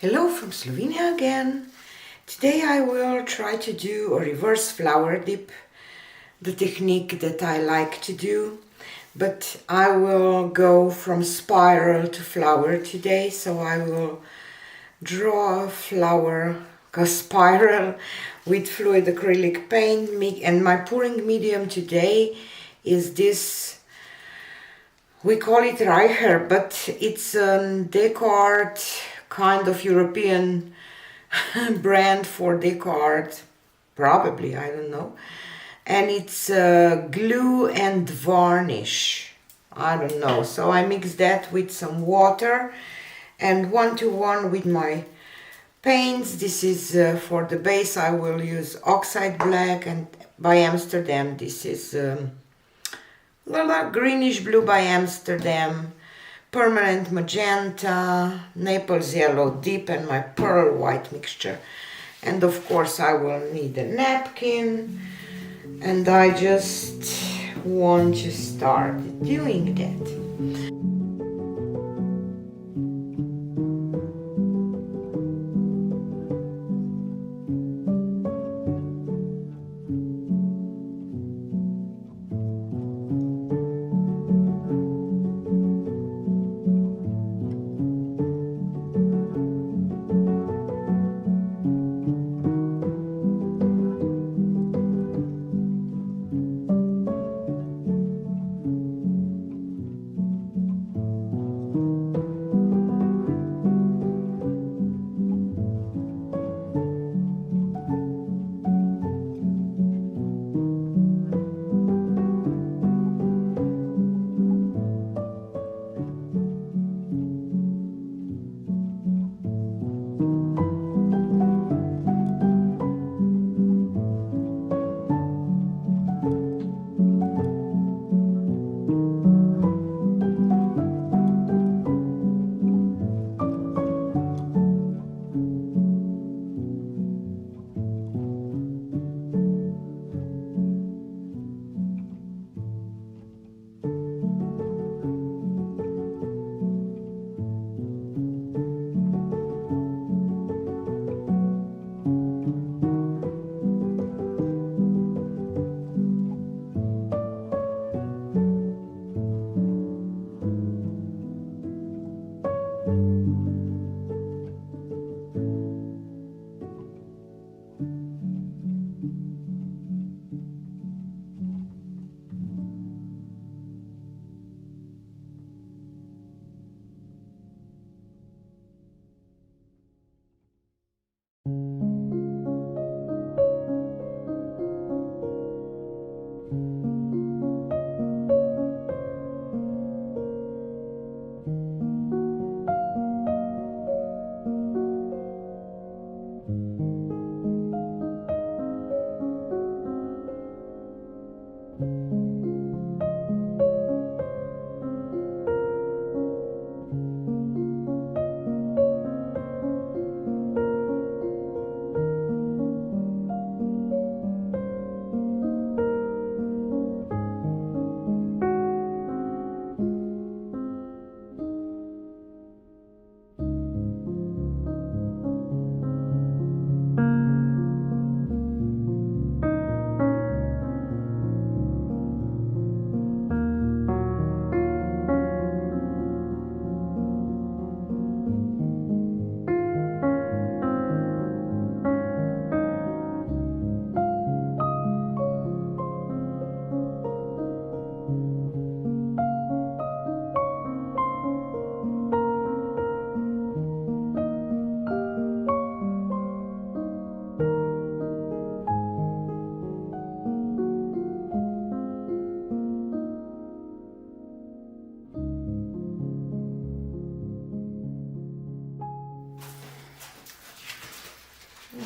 Hello from Slovenia again. Today I will try to do a reverse flower dip, the technique that I like to do, but I will go from spiral to flower today, so I will draw a spiral with fluid acrylic paint, and my pouring medium today is this. We call it Rayher, but it's a decor kind of European brand for decor, probably, I don't know. And it's glue and varnish. I don't know. So I mix that with some water and 1-to-1 with my paints. This is for the base. I will use Oxide Black, and by Amsterdam this is greenish blue by Amsterdam, permanent magenta, Naples yellow deep, and my pearl white mixture. And of course I will need a napkin, and I just want to start doing that.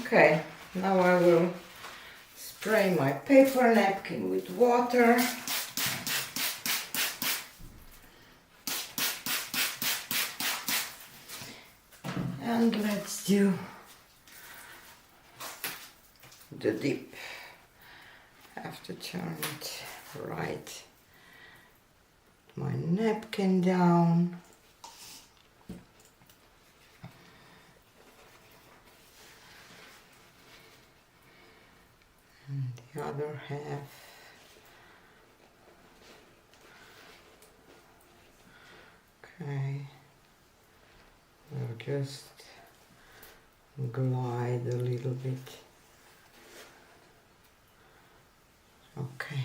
Okay, now I will spray my paper napkin with water. And let's do the dip. I have to turn it right. My napkin down. other half. Okay, we'll just glide a little bit. Okay.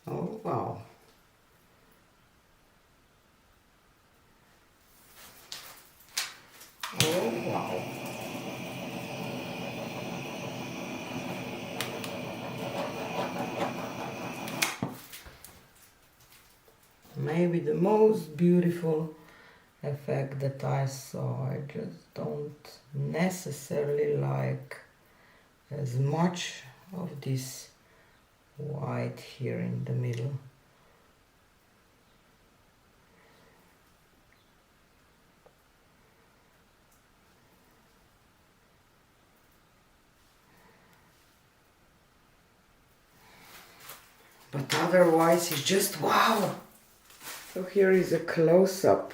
Oh wow. Oh wow. Maybe the most beautiful effect that I saw. I just don't necessarily like as much of this white here in the middle. But otherwise it's just wow. So here is a close-up.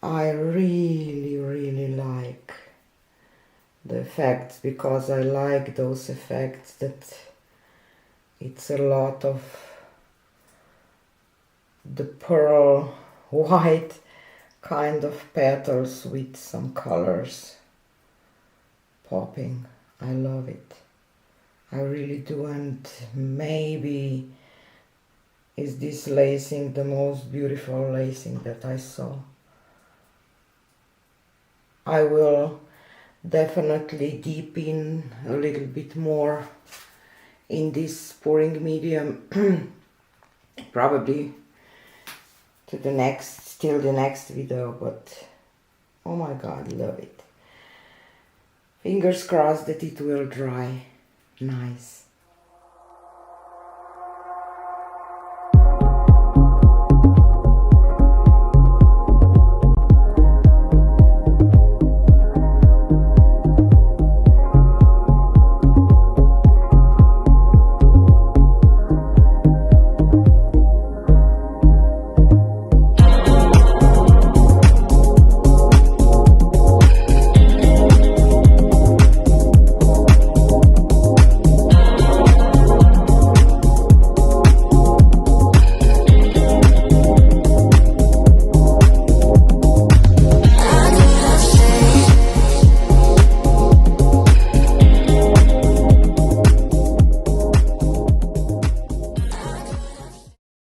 I really like the effects, because I like those effects that it's a lot of the pearl white kind of petals with some colors popping. I love it. I really do. And maybe is this lacing the most beautiful lacing that I saw. I will definitely deep in a little bit more in this pouring medium probably to the next, till the next video, but oh my god, love it. Fingers crossed that it will dry nice.